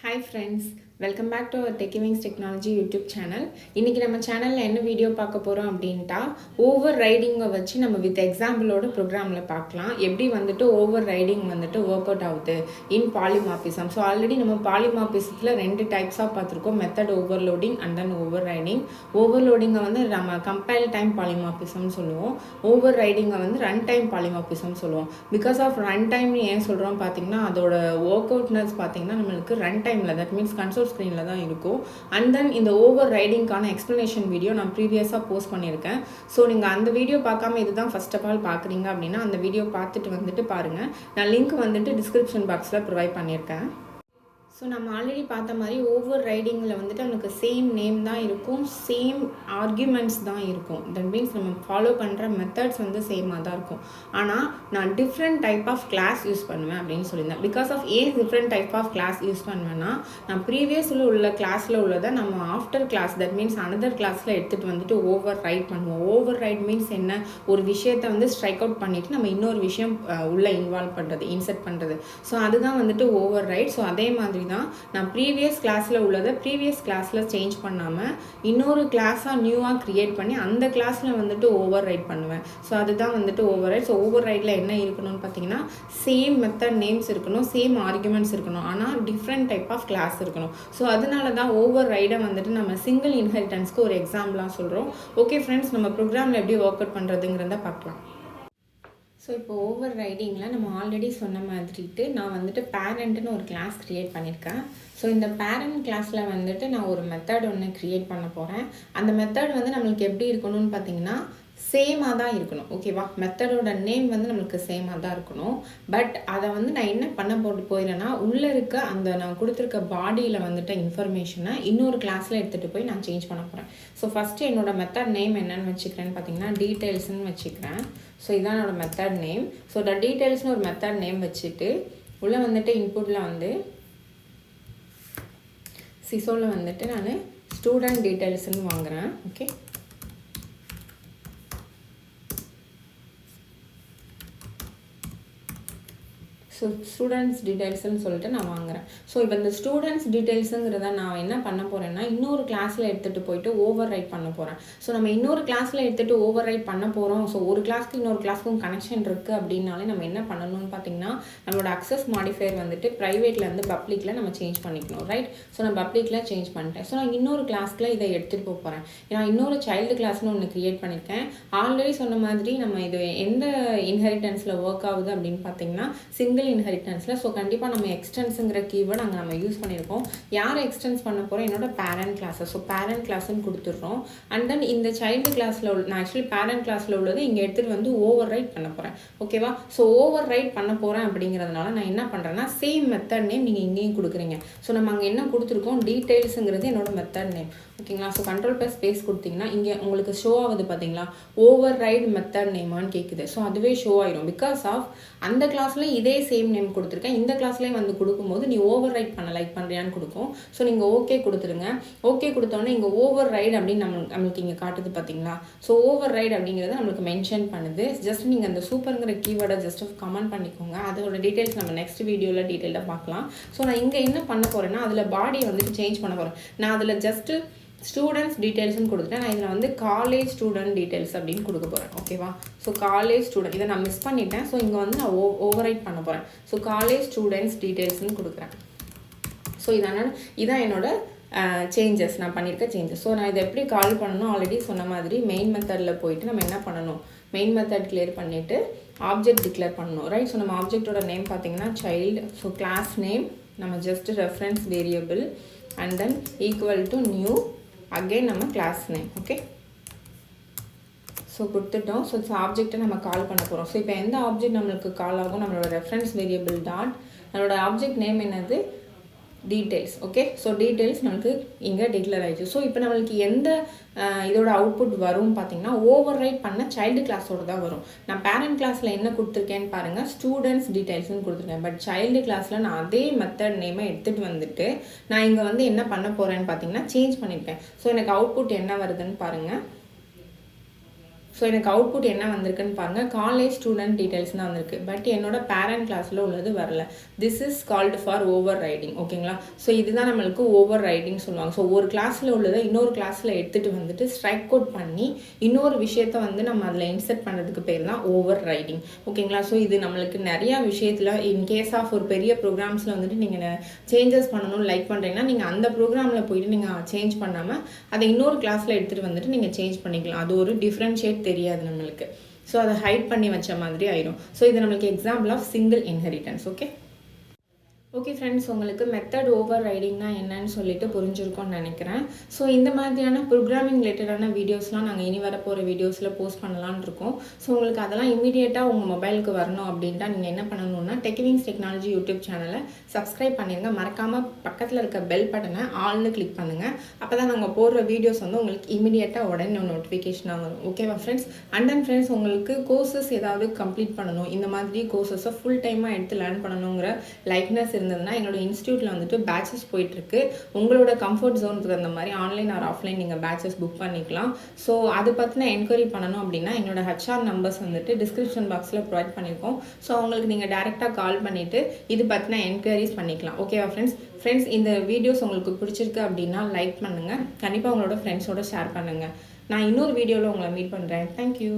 Hi friends, welcome back to our Techivings Technology YouTube channel. இன்னைக்கு நம்ம சேனல்ல என்ன வீடியோ பார்க்க போறோம் அப்படின்ட்டா ஓவர் ரைடிங்கை வச்சு நம்ம வித் எக்ஸாம்பிளோட ப்ரோக்ராம்ல பார்க்கலாம். எப்படி வந்துட்டு ஓவர் ரைடிங் வந்துட்டு ஒர்க் அவுட் ஆகுது இன் பாலிமார்பிசம். ஸோ ஆல்ரெடி நம்ம பாலிமார்பிசத்தில் ரெண்டு டைப்ஸாக பார்த்துருக்கோம், method overloading and then overriding. ஓவர்லோடிங்கை வந்து நம்ம கம்பைல் டைம் பாலிமார்பிசம்னு சொல்லுவோம், ஓவர் ரைடிங்கை வந்து ரன் டைம் பாலிமார்பிசம் சொல்லுவோம். பிகாஸ் ஆஃப் ரன் டைம்னு ஏன் சொல்கிறோம் பார்த்தீங்கன்னா அதோட ஒர்க் அவுட்னஸ் பார்த்தீங்கன்னா நம்மளுக்கு ரன் டைமில், தட் மீன்ஸ் கன்சோல் ஸ்க்ரீனில் தான் இருக்கும். அண்ட் தென் இந்த ஓவர் ரைடிங்கான எக்ஸ்ப்ளனேஷன் வீடியோ நான் ப்ரீவியஸாக போஸ்ட் பண்ணியிருக்கேன். ஸோ நீங்கள் அந்த வீடியோ பார்க்காம இதுதான் ஃபர்ஸ்ட் ஆஃப் ஆல் பார்க்குறீங்க அப்படின்னா அந்த வீடியோ பார்த்துட்டு வந்துட்டு பாருங்கள். நான் லிங்க் வந்துட்டு டிஸ்கிரிப்ஷன் பாக்ஸில் ப்ரொவைட் பண்ணியிருக்கேன். ஸோ நம்ம ஆல்ரெடி பார்த்த மாதிரி ஓவர் ரைடிங்கில் வந்துட்டு நமக்கு சேம் நேம் தான் இருக்கும், சேம் ஆர்கியூமெண்ட்ஸ் தான் இருக்கும். தட் மீன்ஸ் நம்ம ஃபாலோ பண்ணுற மெத்தட்ஸ் வந்து சேமாக தான் இருக்கும். ஆனால் நான் different type of class use பண்ணுவேன் அப்படின்னு சொல்லியிருந்தேன். பிகாஸ் ஆஃப் ஏன் different type of class use பண்ணுவேன்னா, நான் ப்ரீவியஸில் உள்ள கிளாஸில் உள்ளதை நம்ம after class, that means another கிளாஸில் எடுத்துகிட்டு வந்துட்டு ஓவர் ரைட் பண்ணுவோம். ஓவர் ரைட் மீன்ஸ் என்ன, ஒரு விஷயத்தை வந்து ஸ்ட்ரைக் அவுட் பண்ணிவிட்டு நம்ம இன்னொரு விஷயம் உள்ளே இன்வால்வ் பண்ணுறது, இன்செர்ட் பண்ணுறது. ஸோ அதுதான் வந்துட்டு ஓவர் ரைட். ஸோ அதே மாதிரி தான் நான் ப்ரீவியஸ் கிளாஸில் உள்ளதை ப்ரீவியஸ் கிளாஸில் சேஞ்ச் பண்ணாமல் இன்னொரு கிளாஸாக நியூவாக க்ரியேட் பண்ணி அந்த கிளாஸில் வந்துட்டு ஓவர் ரைட் பண்ணுவேன். ஸோ அதுதான் வந்துட்டு ஓவர் ரைட். ஸோ ஓவர் ரைட்டில் என்ன இருக்கணும்னு பார்த்தீங்கன்னா சேம் மெத்தட் நேம்ஸ் இருக்கணும், சேம் ஆர்குமெண்ட்ஸ் இருக்கணும், ஆனால் டிஃப்ரெண்ட் டைப் ஆஃப் கிளாஸ் இருக்கணும். ஸோ அதனால தான் ஓவர் ரைடை வந்துட்டு நம்ம சிங்கிள் இன்ஹெரிட்டன்ஸ்க்கு ஒரு எக்ஸாம்பிளாக சொல்கிறோம். ஓகே ஃப்ரெண்ட்ஸ், நம்ம ப்ரோக்ராமில் எப்படி ஒர்க் அவுட் பண்ணுறதுங்கிறத பார்க்கலாம். ஸோ இப்போ ஓவர் ரைடிங்கில் நம்ம ஆல்ரெடி சொன்ன மாதிரிட்டு நான் வந்துட்டு பேரண்ட்டுன்னு ஒரு கிளாஸ் க்ரியேட் பண்ணியிருக்கேன். ஸோ இந்த பேரண்ட் கிளாஸில் வந்துட்டு நான் ஒரு மெத்தட் ஒன்று க்ரியேட் பண்ண போகிறேன். அந்த மெத்தட் வந்து நம்மளுக்கு எப்படி இருக்கணும்னு பார்த்தீங்கன்னா சேமாக தான் இருக்கணும். ஓகேவா, மெத்தடோட நேம் வந்து நம்மளுக்கு சேமாக தான் இருக்கணும். பட் அதை வந்து நான் என்ன பண்ண போயிடறேன்னா, உள்ளே இருக்க அந்த நான் கொடுத்துருக்க பாடியில் வந்துட்டு இன்ஃபர்மேஷனை இன்னொரு கிளாஸில் எடுத்துகிட்டு போய் நான் சேஞ்ச் பண்ண போகிறேன். ஸோ ஃபஸ்ட்டு என்னோடய மெத்தட் நேம் என்னன்னு வச்சுக்கிறேன்னு பார்த்தீங்கன்னா டீட்டெயில்ஸ்ன்னு வச்சுக்கிறேன். ஸோ இதான் என்னோடய மெத்தட் நேம். ஸோ டீட்டெயில்ஸ்னு ஒரு மெத்தட் நேம் வச்சுட்டு உள்ளே வந்துட்டு இன்புட்டில் வந்து சிசோவில் வந்துட்டு நான் ஸ்டூடெண்ட் டீட்டெயில்ஸ்ன்னு வாங்குகிறேன். ஓகே, ஸோ ஸ்டூடெண்ட்ஸ் டீட்டெயில்ஸ்ன்னு சொல்லிட்டு நான் வாங்குகிறேன். ஸோ இப்போ இந்த ஸ்டூடெண்ட்ஸ் டீட்டெயில்ஸுங்கிறத நான் என்ன பண்ண போகிறேன்னா இன்னொரு கிளாஸில் எடுத்துகிட்டு போயிட்டு ஓவர் ரைட் பண்ண போகிறேன். ஸோ நம்ம இன்னொரு கிளாஸில் எடுத்துகிட்டு ஓவர் ரைட் பண்ண போகிறோம். ஸோ ஒரு கிளாஸ்க்கு இன்னொரு கிளாஸ்க்கும் கனெக்ஷன் இருக்குது அப்படின்னாலே நம்ம என்ன பண்ணணும்னு பார்த்தீங்கன்னா நம்மளோட அக்சஸ் மாடிஃபையர் வந்துட்டு ப்ரைவேட்லேருந்து பப்ளிக்கில் நம்ம சேஞ்ச் பண்ணிக்கணும், ரைட்? ஸோ நான் பப்ளிக்கில் சேஞ்ச் பண்ணிட்டேன். ஸோ நான் இன்னொரு கிளாஸில் இதை எடுத்துகிட்டு போக போகிறேன். நான் இன்னொரு சைல்டு கிளாஸ்னு ஒன்று க்ரியேட் பண்ணியிருக்கேன். ஆல்ரெடி சொன்ன மாதிரி நம்ம இது எந்த இன்ஹெரிட்டன்ஸில் ஒர்க் ஆகுது அப்படின்னு பார்த்தீங்கன்னா சிங்கிள் இன்ஹெரிட்டன்ஸில். ஸோ கண்டிப்பாக நம்ம எக்ஸ்டென்ஸுங்கிற கீவேர்டு அங்கே நம்ம யூஸ் பண்ணியிருக்கோம். யாரை எக்ஸ்டென்ஸ் பண்ண போகிறோம், என்னோட பேரண்ட் கிளாஸை. ஸோ பேரண்ட் கிளாஸ்ன்னு கொடுத்துட்றோம். அண்ட் தென் இந்த சைல்டு கிளாஸில் நான் ஆக்சுவலி பேரண்ட் கிளாஸில் உள்ளது இங்கே எடுத்துகிட்டு வந்து ஓவர் ரைட் பண்ண போகிறேன். ஓகேவா, ஸோ ஓவர் ரைட் பண்ண போகிறேன் அப்படிங்கிறதுனால நான் என்ன பண்ணுறேன்னா சேம் மெத்தட் நேம் நீங்கள் இங்கேயும் கொடுக்குறீங்க. ஸோ நம்ம அங்கே என்ன கொடுத்துருக்கோம், டீட்டெயில்ஸுங்கிறது என்னோட மெத்தட் நேம். ஓகேங்களா, ஸோ கண்ட்ரோல் ப்ளஸ் ஸ்பேஸ் கொடுத்தீங்கன்னா இங்கே உங்களுக்கு ஷோ ஆகுது பார்த்தீங்களா, ஓவர் ரைட் மெத்தட் நேமான்னு கேட்குது. ஸோ அதுவே ஷோ ஆயிடும். பிகாஸ் ஆஃப் அந்த கிளாஸில் இதே சேம் நேம் கொடுத்துருக்கேன், இந்த கிளாஸ்லேயே வந்து கொடுக்கும்போது நீ ஓவர் ரைட் பண்ண லைக் பண்ணுறியான்னு கொடுக்கும். ஸோ நீங்கள் ஓகே கொடுத்துருங்க. ஓகே கொடுத்தோன்னே இங்கே ஓவர் ரைட் அப்படின்னு நம்மளுக்கு இங்கே காட்டுது பார்த்தீங்களா. ஸோ ஓவர் ரைட் அப்படிங்கிறத நம்மளுக்கு மென்ஷன் பண்ணுது. ஜஸ்ட் நீங்கள் அந்த சூப்பருங்கிற கீவேர்டை ஜஸ்ட் கமெண்ட் பண்ணிக்கோங்க. அதோட டீட்டெயில்ஸ் நம்ம நெக்ஸ்ட் வீடியோவில் டீட்டெயிலாக பார்க்கலாம். ஸோ நான் இங்கே என்ன பண்ண போகிறேன்னா அதில் பாடியை வந்துட்டு சேஞ்ச் பண்ண போகிறேன். நான் அதில் ஜஸ்ட்டு ஸ்டூடெண்ட்ஸ் டீட்டெயில்ஸ்னு கொடுத்துட்டேன். நான் இதில் வந்து காலேஜ் ஸ்டூடெண்ட் டீட்டெயில்ஸ் அப்படின்னு கொடுக்க போகிறேன். ஓகேவா, ஸோ காலேஜ் ஸ்டூடெண்ட் இதை நான் மிஸ் பண்ணிட்டேன். ஸோ இங்கே வந்து நான் ஓவர் ரைட் பண்ண போகிறேன். ஸோ காலேஜ் ஸ்டூடெண்ட்ஸ் டீட்டெயில்ஸ்னு கொடுக்குறேன். ஸோ இதான் என்னோட சேஞ்சஸ், நான் பண்ணியிருக்க சேஞ்சஸ். ஸோ நான் இதை எப்படி கால் பண்ணணும், ஆல்ரெடி சொன்ன மாதிரி மெயின் மெத்தடில் போயிட்டு நம்ம என்ன பண்ணணும், மெயின் மெத்தட் கிளியர் பண்ணிவிட்டு ஆப்ஜெக்ட் டிக்ளேர் பண்ணணும், ரைட்? ஸோ நம்ம ஆப்ஜெக்டோட நேம் பார்த்தீங்கன்னா சைல்டு. ஸோ கிளாஸ் நேம் நம்ம just reference variable and then equal to new, again நம்ம கிளாஸ் நேம். ஓகே, ஸோ கொடுத்துட்டோம். ஸோ ஆப்ஜெக்டை நம்ம கால் பண்ண போகிறோம். ஸோ இப்போ எந்த ஆப்ஜெக்ட் நம்மளுக்கு கால் ஆகும், நம்மளோட ரெஃபரன்ஸ் வேரியபிள் டாட் நம்மளோட ஆப்ஜெக்ட் நேம் என்னது, டீட்டெயில்ஸ். ஓகே, ஸோ டீட்டெயில்ஸ் நம்மளுக்கு இங்கே டிக்ளேர் ஆகிடுச்சு. ஸோ இப்போ நம்மளுக்கு எந்த இதோட அவுட்புட் வரும் பார்த்தீங்கன்னா ஓவர் ரைட் பண்ண சைல்டு கிளாஸோடு தான் வரும். நான் பேரண்ட் கிளாஸில் என்ன கொடுத்துருக்கேன்னு பாருங்கள், ஸ்டூடெண்ட்ஸ் டீட்டெயில்ஸ்னு கொடுத்துருக்கேன். பட் சைல்டு கிளாஸில் நான் அதே மெத்தட் நேமை எடுத்துகிட்டு வந்துட்டு நான் இங்கே வந்து என்ன பண்ண போகிறேன்னு பார்த்தீங்கன்னா சேஞ்ச் பண்ணியிருக்கேன். ஸோ எனக்கு அவுட்புட் என்ன வருதுன்னு பாருங்கள். ஸோ எனக்கு அவுட்புட் என்ன வந்திருக்குன்னு பாருங்கள், காலேஜ் ஸ்டூடெண்ட் டீட்டெயில்ஸ் தான் வந்திருக்கு. பட் என்னோட பேரண்ட் கிளாஸில் உள்ளது வரல. This is called for over riding. ஓகேங்களா? ஸோ இதுதான் நம்மளுக்கு ஓவர் ரைடிங் சொல்லுவாங்க. ஸோ ஒரு கிளாஸில் உள்ளதை இன்னொரு கிளாஸில் எடுத்துகிட்டு வந்துட்டு ஸ்ட்ரைக் அவுட் பண்ணி இன்னொரு விஷயத்த வந்து நம்ம அதில் இன்சர்ட் பண்ணுறதுக்கு பேர் தான் ஓவர் ரைடிங். ஓகேங்களா? ஸோ இது நம்மளுக்கு நிறையா விஷயத்தில் இன்கேஸ் ஆஃப் ஒரு பெரிய ப்ரோக்ராம்ஸில் வந்துட்டு நீங்கள் சேஞ்சஸ் பண்ணணும்னு லைக் பண்ணுறீங்கன்னா நீங்கள் அந்த ப்ரோக்ராமில் போயிட்டு நீங்கள் சேஞ்ச் பண்ணாமல் அதை இன்னொரு கிளாஸில் எடுத்துகிட்டு வந்துட்டு நீங்கள் சேஞ்ச் பண்ணிக்கலாம். அது ஒரு டிஃப்ரென்ஷியேட் தெரியாது நம்மளுக்கு. ஸோ அதை ஹைட் பண்ணி வச்ச மாதிரி ஆயிடும். ஸோ இது நம்மளுக்கு example of single inheritance. Okay friends, உங்களுக்கு மெத்தட் ஓவர் ரைடிங்னா என்னன்னு சொல்லிட்டு புரிஞ்சிருக்கும்னு நினைக்கிறேன். ஸோ இந்த மாதிரியான ப்ரோக்ராமிங் ரிலேட்டடான வீடியோஸ்லாம் நாங்கள் இனி வர போகிற வீடியோஸில் போஸ்ட் பண்ணலான்னு இருக்கோம். ஸோ உங்களுக்கு அதெல்லாம் இமீடியட்டாக உங்கள் மொபைலுக்கு வரணும் அப்படின்ட்டா நீங்கள் என்ன பண்ணணும்னா டெக்விங்ஸ் டெக்னாலஜி யூடியூப் சேனலை சப்ஸ்கிரைப் பண்ணிடுங்க. மறக்காமல் பக்கத்தில் இருக்க பெல் பட்டனை ஆல்னு கிளிக் பண்ணுங்கள். அப்போ தான் நாங்கள் போடுற வீடியோஸ் வந்து உங்களுக்கு இமீடியட்டாக உடனே நோட்டிஃபிகேஷனாக வரும். ஓகேவா ஃப்ரெண்ட்ஸ்? அண்ட் தென் ஃப்ரெண்ட்ஸ், உங்களுக்கு கோர்சஸ் ஏதாவது கம்ப்ளீட் பண்ணணும், இந்த மாதிரி கோர்சஸை ஃபுல் டைமாக எடுத்து லேர்ன் பண்ணணுங்கிற லைக்னஸ் இருந்ததுன்னா எங்களோட இன்ஸ்டியூட்டில் வந்துட்டு பேட்சஸ் போயிட்டுருக்கு. உங்களோட கம்ஃபர்ட் ஜோனுக்கு தகுந்த மாதிரி ஆன்லைன் ஆர் ஆஃப்லைன் நீங்கள் பேட்சஸ் புக் பண்ணிக்கலாம். ஸோ அதை பற்றின என்கொயரி பண்ணணும் அப்படின்னா எங்களோட ஹெச்ஆர் நம்பர்ஸ் வந்துட்டு டிஸ்கிரிப்ஷன் பாக்ஸில் ப்ரொவைட் பண்ணியிருக்கோம். ஸோ அவங்களுக்கு நீங்கள் டேரெக்டாக கால் பண்ணிவிட்டு இது பற்றின என்கொயரிஸ் பண்ணிக்கலாம். ஓகேவா ஃப்ரெண்ட்ஸ், இந்த வீடியோஸ் உங்களுக்கு பிடிச்சிருக்கு அப்படின்னா லைக் பண்ணுங்கள். கண்டிப்பாக உங்களோட ஃப்ரெண்ட்ஸோட ஷேர் பண்ணுங்கள். நான் இன்னொரு வீடியோவில் உங்களை மீட் பண்ணுறேன். தேங்க்யூ.